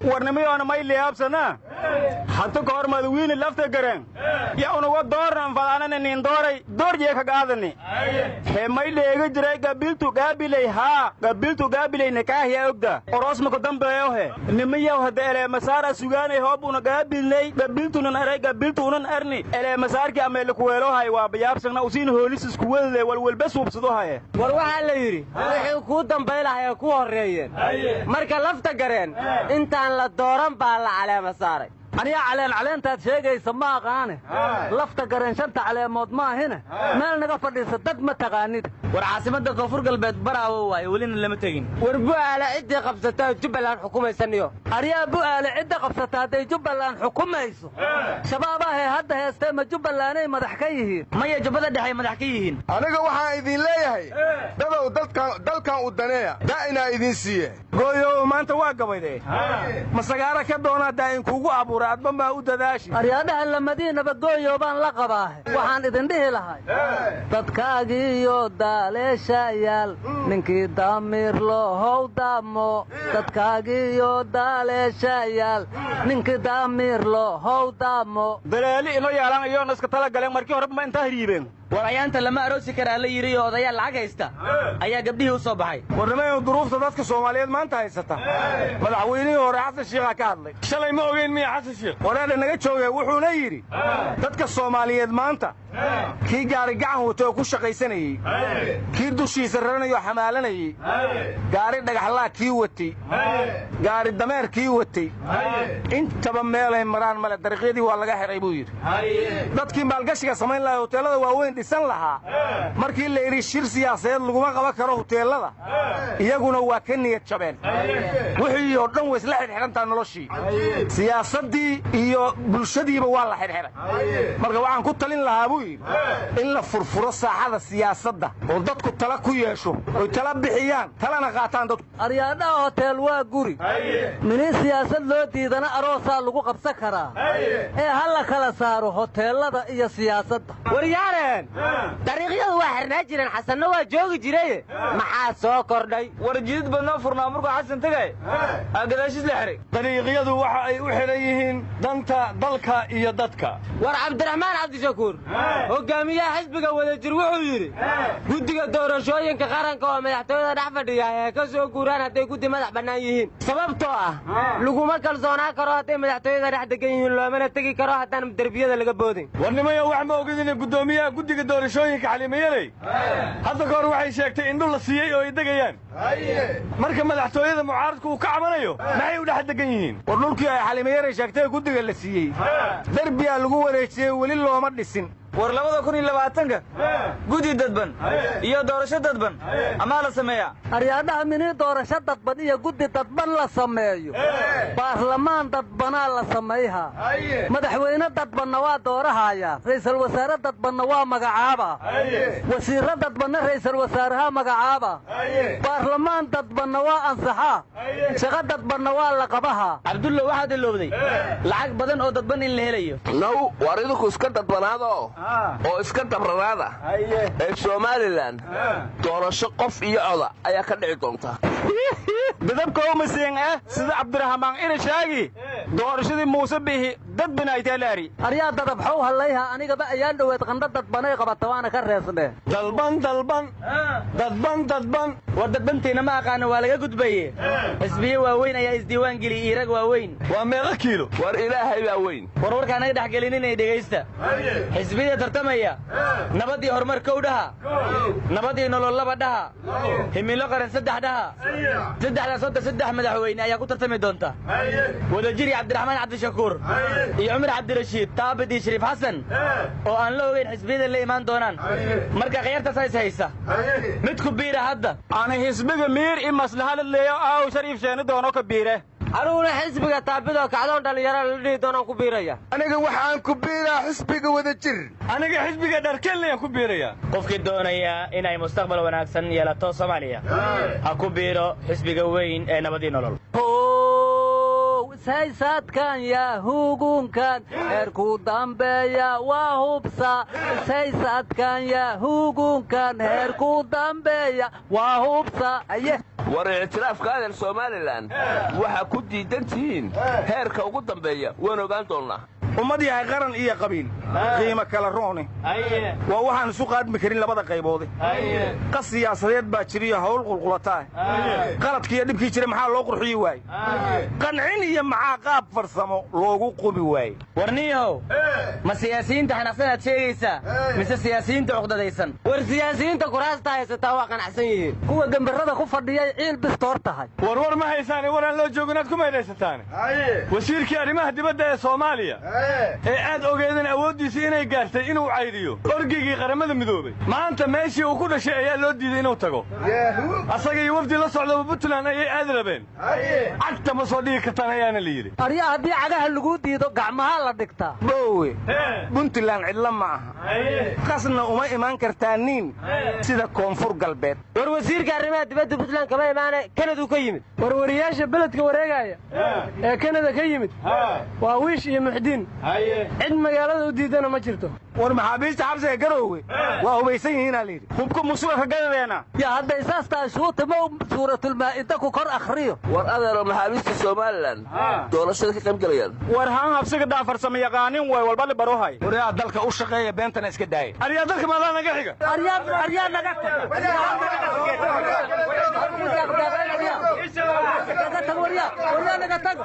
warnimo ana may leeyabsana hatta ka hor madawiina lafta garan yaa unaga dooran falaanana nin dooray doorjee ka qaadani he may leega jiray gabiltu gaabilay gabilay nakaahiya ogda orosma ku dambeeyo he nimiyow hada ele masaara sugaanay hoobuna gaabilay gabiltunan aray gabiltunan arni ele masaarki ameel ku weelo hay waa bayaabsana usiin hoolis isku wada walwalba suubsado hay war waxa la yiri wixii ku dambeeyay ku horeeyeen marka lafta gareen intaan la dooran baa la caleema saaray aniga caleentaa sheegaysa ma aqaane lafta gareen shanta caleemood ma ahina meel naga fadhiisa dad ma taqaanid war caasimada koonfur galbeed baraawo waay welina lama tegin war bu'aala cidii qabsata Jubbaland xukumaysaniyo ariya bu'aala cidii qabsata haday Jubbaland xukumayso shabaabah hadda heestay ma Jubbaland ay madax ka yihiin maya jubbada dhaxay madax ka yihiin aniga waxaan idin leeyahay dadow dalkan u daneeya daa'ina idin siiye gooyo maanta waa gabayday masagaara ka doona daa'in kugu abuur adba u dadaashi aryaadaha lamadiina bagooyo baan la qabaa waxaan idin dhihi lahay dadkaagiyo daaleeshayaal ninkii daamir loo howdamo dadkaagiyo daaleeshayaal ninkii daamir loo howdamo dalaali inoo yaalan iyo naska tala galeen markii hore ma inta hiriibeen warayaanta lama aroosi karaa la yiri oo odayaal lacag haysta ayaa gabdhihii u soo baxay warnimada duruufta dadka Soomaaliyeed maanta haysata madaxweynihii hore Xasan Sheekh ka hadlay shalay ma ogeyn miya Xasan Sheekh walaal naga joogay wuxuuna yiri dadka Soomaaliyeed maanta kii gaari gacan wato ku shaqaysanayay kii dushiisa raranayo xamaalanayay gaari dhagaxlaa kii watay gaari dameer kii watay intaba meel ay maraan mala dariiqadii waa laga xiray buu yiri dadkii maalgashiga sameyn lahaa hoteelada waaweyn dhisan lahaa markii la yiri shir siyaasadeed laguma qaban karo hoteelada iyaguna waa ka niyad jabeen wixii oo dhan way isla xirxirantaa noloshii siyaasadii iyo bulshadiiba waa la xirxiray marka waxaan ku talin lahaa buu in la furfuro saaxada siyaasadda oo dadku tala ku yeesho oo tala bixiyaan talana qaataan dadku aryaadaha hotel waa guri mini siyaasad loo diidana aroosa lagu qabsan karaa hal kala saaro hoteelada iyo siyaasadda waryaareen dariiqyadu waa xirnaa jireen xasanna waa joogi jiray maxaa soo kordhay warjid badna furnaa markuu xasan tagay agadaashis la xiray dariiqyadu waxa ay u xiran yihiin danta dalka iyo dadka war Cabdiraxmaan Cabdishakuur hogaamiyaha xisbiga wadajir wuxuu yiri guddiga doorashooyinka qaranka oo madaxtooyada dhex fadhiya ee ka soo guuraan haday guddi madax bannaan yihiin sababtoo ah laguma kalsoonaan karo haday madaxtooyada dhex degan yihiin loomana tagi karo haddaan darbiyada laga boodin warnimayo wax ma ogid in gudoomiyaha guddiga doorashooyinka xalimayay hadda ka hor waxay sheegtay in dhul la siiyay oo ay degayaan marka madaxtooyada mucaaradku uu ka cabanayo maxay u dhex degan yihiin war dhulkii ay xalimayay sheegtay guddiga la siiyay darbiya lagu wareejiyay wali looma dhisin war 2020 gudi dadban iyo doorasho dadban ama la sameeyaa aryaadaha mini doorasho dadban iyo gudi dadban la sameeyo baarlamaan dadbana la sameeyaa madaxweyne dadbanna waa doorahaya ra'iisul wasaare dadbanna waa magacaaba wasiirada dadbanna ra'iisul wasaaraha magacaaba baarlamaan dadbanna waa ansaxa shaqada dadbanna waa la qabaha Cabdulla waxa dilowday lacag badan oo dadban in la helayo naw waridu iska dadbanaado oo iska dabranaada ee Soomaaliland doorasho qof iyo oda ayaa ka dhici doonta dadabka oo maseen sida Cabdiraxmaan ina shaagi doorashadii Muuse bihi dad binaaytay laari ariya dadab xaw halayha aniga ba ayaan dhaweed qanda dadbanay qabata waana ka reesnay dadban war dadbanteena ma aqaan waa laga gudbaye xisbiye waaweyn ayaa isdiiwaan geliyay irag waaweyn waa meeqa kiilo war ilaahay baa weyn warka anaga dhaxgelin inay dhageysta xisbiye tartamaya nabadii horumar kowdhaha nabadii nolol laba dhaha himilo qaran saddex dhaha saddex madaxweyne ayaa ku tartami doonta wadajiri Cabdiraxmaan Cabdishakuur iyo Umar Cabdirashiid Taabidi Shariif Xasan oo aan la ogeyn xisbiyada la imaan doonaan marka qeyrta haysa mid ku biira hadda ana xisbiga miir in maslaha leeyo aaw Shariif sheena doono ka biire anuguna xisbiga Taabido kacdoon dhalinyaro la dhigi doonaan ku biiraya aniga waxaan ku biiraa xisbiga wadajir aniga xisbiga dharkelle ku biiraya qofkii doonaya inay mustaqbal wanaagsan yeelato Soomaaliya ha ku biiro xisbiga weyn ee nabadii nolol saysadkan yaa hugunkan heerku dambeeya waa hubsa saysadkan yaa hugunkan heerku dambeeya waa hubsa war ictiraafka adeer somalilan waxaa ku diidan tihiin heerka ugu dambeeya waan ogaan doonnaa ummad yahay qaran iyo qabiil qiimo kala roone waa waxaan isu qaadmi karin labada qayboode qas siyaasadeed baa jiriyo hawl qulqulataa qaladkiiyo dhibkii jira maxaa loo qurxiyi waaye qancin iyo maxaa qaab farsamo loogu qubi waaye warniyahow ma siyaasiyiinta xanaaqsanaad sheegaysaa mise siyaasiyiinta cuqdadaysan war siyaasiyiinta kuraasta haysataa waa qanacsan yihiin kuwa gambarrada ku fadhiyay ciil bistoor tahay war ma haysaane waraan loo joogo inaad ku maydhaysataane wasiirkii arrimaha dibadda ee soomaaliya ee aad ogeedeen awooddiisii inay gaartay inuu caydiyo orgigii qaramada midoobay maanta meeshii uu ku dhashay ayaa loo diiday inuu tago asaga iyo wafdi la socdaba puntland ayay aad rabeen cagta ma soo dhigi kartaan ayaana la yidhi aryaa haddii cagaha laguu diido gacmaha la dhigtaa boowe puntland cidla ma aha qasna uma imaan kartaa nin sida koonfur galbeed war wasiirka arrimaha dibadda puntland kama imaane kanaduu ka yimid warwariyaasha beledka wareegaya ee kanada ka yimid waa wiish iyo muxdiin cid magaalada u diidana ma jirto war maxaabiista xabsiga garoowe waa hubaysan yihiinaa layidhi hubka musuga ka gadadeena yaa hadday saas tahay shuutama suuratulmaa'ida ku kor akhriyo war adeero maxaabiista somalilan doorashada ka qayb galayaan war haan habsiga dhaafarsama yaqaanin way walbali barohay waryaa dalka u shaqeeya beentana iska daaya aryaa dalka maadaa naga xiga aryaa naga taga waryaa naga tago